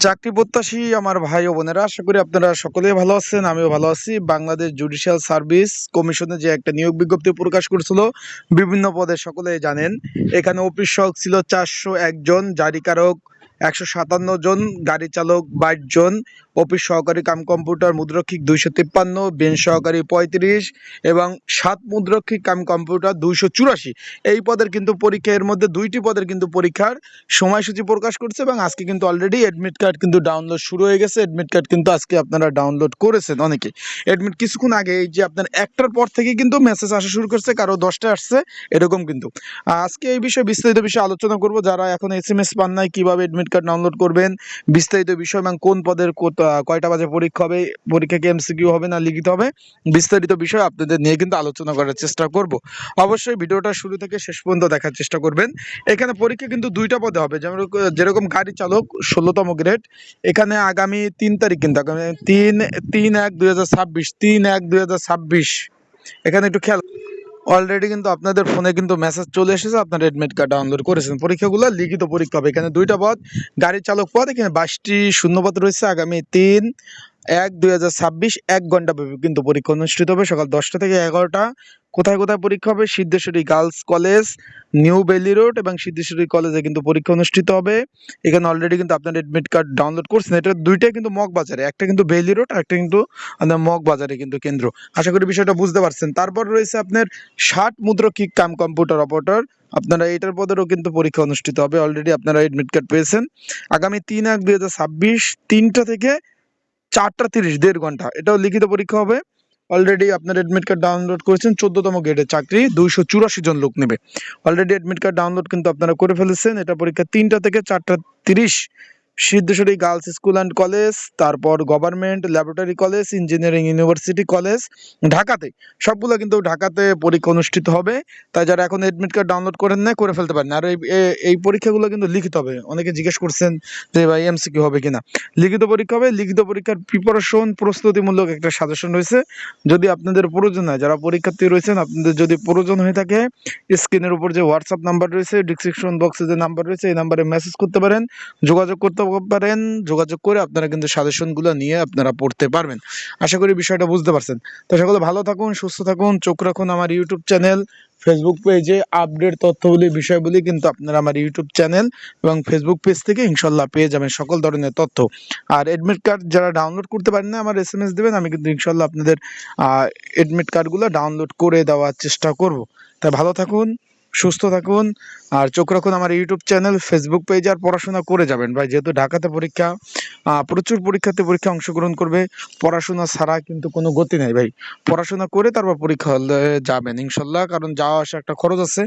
চাকরি প্রত্যাশী আমার ভাই ও বোনেরা, আশা করি আপনারা সকলেই ভালো আছেন। আমিও ভালো আছি। বাংলাদেশ জুডিশিয়াল সার্ভিস কমিশনে যে একটা নিয়োগ বিজ্ঞপ্তি প্রকাশ করেছিল বিভিন্ন পদে, সকলেই জানেন। এখানে অফিস সহক ছিল 401 জন, জারিকারক 157 জন, গাড়ি চালক 22 জন, অফিস সহকারী কাম কম্পিউটার মুদ্রক্ষিক 253, বেঞ্চ সহকারী 35 এবং 7 মুদ্রক্ষিক কাম কম্পিউটার 284। এই পদের কিন্তু পরীক্ষা, এর মধ্যে 2টি পদের কিন্তু পরীক্ষার সময়সূচি প্রকাশ করছে এবং আজকে কিন্তু অলরেডি অ্যাডমিট কার্ড কিন্তু ডাউনলোড শুরু হয়ে গেছে। অ্যাডমিট কার্ড কিন্তু আজকে আপনারা ডাউনলোড করেছেন অনেকে। অ্যাডমিট কিছুক্ষণ আগে, এই যে আপনার 1টার পর থেকে কিন্তু মেসেজ আসা শুরু করছে, কারো 10টায় আসছে, এরকম কিন্তু। আজকে এই বিষয়ে বিস্তারিত বিষয়ে আলোচনা করব। যারা এখন SMS পান নাই, কিভাবে অ্যাডমিট কার্ড ডাউনলোড করবেন, বিস্তারিত বিষয় এবং কোন পদের কয়টা বাজে পরীক্ষা হবে, পরীক্ষা কি MCQ হবে না লিখিত হবে, বিস্তারিত বিষয় আপনাদের নিয়ে কিন্তু আলোচনা করার চেষ্টা করব। অবশ্যই ভিডিওটা শুরু থেকে শেষ পর্যন্ত দেখার চেষ্টা করবেন। এখানে পরীক্ষা কিন্তু 2টা পদে হবে, যেরকম গাড়ি চালক 16তম গ্রেড। এখানে আগামী 3 তারিখ, কিন্তু আগামী 3/1/2026, 3/1/2026। এখানে একটু খেয়াল, অলরেডি কিন্তু আপনাদের ফোনে কিন্তু মেসেজ চলে এসেছে, আপনারা অ্যাডমিট কার্ড ডাউনলোড করেছেন। পরীক্ষাগুলো লিখিত পরীক্ষা হবে। এখানে 2টা পদ, গাড়ি চালক পদ। এখানে 22টি শূন্যপদ রয়েছে। আগামী 3/1/2026 1 ঘন্টা ব্যাপী কিন্তু পরীক্ষা অনুষ্ঠিত হবে, সকাল 10টা থেকে 11টা। কোথায় কোথায় পরীক্ষা হবে? সিদ্ধেশ্বরী গার্লস কলেজ, নিউ বেলি রোড এবং সিদ্ধেশ্বরী কলেজে কিন্তু পরীক্ষা অনুষ্ঠিত হবে। এখানে অলরেডি কিন্তু আপনার অ্যাডমিট কার্ড ডাউনলোড করছেন। এটা 2টাই কিন্তু মগ বাজারে, একটা কিন্তু বেলি রোড আর একটা কিন্তু আপনার মগ বাজারে কিন্তু কেন্দ্র। আশা করি বিষয়টা বুঝতে পারছেন। তারপর রয়েছে আপনার 60 মুদ্রক্ষিক কাম কম্পিউটার অপারেটর। আপনারা এটার পদেরও কিন্তু পরীক্ষা অনুষ্ঠিত হবে। অলরেডি আপনারা অ্যাডমিট কার্ড পেয়েছেন। আগামী 3/1/2026 3টা থেকে 4:30, 1.5 ঘন্টা। এটাও লিখিত পরীক্ষা হবে। অলরেডি আপনার অ্যাডমিট কার্ড ডাউনলোড করেছেন। 14তম গ্রেডের চাকরি, 284 জন লোক নেবে। অলরেডি অ্যাডমিট কার্ড ডাউনলোড কিন্তু আপনারা করে ফেলেছেন। এটা পরীক্ষা 3টা থেকে 4:30। Siddheswari girls school and college, তারপর government laboratory college, engineering university college, ঢাকাতে। সবগুলো কিন্তু ঢাকাতে পরীক্ষা অনুষ্ঠিত হবে। তাই যারা এখন অ্যাডমিট কার্ড ডাউনলোড করেন না, করে ফেলতে পারেন। আর এই পরীক্ষাগুলো কিন্তু লিখিত হবে। অনেকে জিজ্ঞেস করছেন যে ভাই MCQ হবে কিনা। লিখিত পরীক্ষা হবে। লিখিত পরীক্ষার প্রিপারেশন, প্রস্তুতিমূলক একটা সাজেশন রয়েছে। যদি আপনাদের প্রয়োজন হয়, যারা পরীক্ষার্থী রয়েছেন, আপনাদের যদি প্রয়োজন হয়ে থাকে, স্ক্রিনের উপর যে হোয়াটসঅ্যাপ নাম্বার রয়েছে, ডিসক্রিপশন বক্সে যে নাম্বার রয়েছে, এই নাম্বারে মেসেজ করতে পারেন, যোগাযোগ করতে পারেন। যোগাযোগ করে আপনারা কিন্তু সাজেশনগুলো নিয়ে আপনারা পড়তে পারবেন। আশা করি বিষয়টা বুঝতে পারছেন। তো সকলে ভালো থাকুন, সুস্থ থাকুন। চোখ রাখুন আমার ইউটিউব চ্যানেল, ফেসবুক পেজে। আপডেট তথ্যগুলি, বিষয়গুলি কিন্তু আপনারা আমার ইউটিউব চ্যানেল এবং ফেসবুক পেজ থেকে ইনশাল্লাহ পেয়ে যাবেন সকল ধরনের তথ্য। আর অ্যাডমিট কার্ড যারা ডাউনলোড করতে পারেন না, আমার SMS দেবেন, আমি কিন্তু ইনশাল্লাহ আপনাদের অ্যাডমিট কার্ডগুলো ডাউনলোড করে দেওয়ার চেষ্টা করব। তাই ভালো থাকুন, সুস্থ থাকুন, আর চোখ রাখুন আমার ইউটিউব চ্যানেল, ফেসবুক পেজ। আর পড়াশোনা করে যাবেন ভাই, যেহেতু ঢাকাতে পরীক্ষা, প্রচুর পরীক্ষার্থী পরীক্ষা অংশগ্রহণ করবে। পড়াশোনা ছাড়া কিন্তু কোনো গতি নাই ভাই। পড়াশোনা করে তারপর পরীক্ষা হলে যাবেন ইনশাল্লাহ, কারণ যাওয়া আসা একটা খরচ আছে।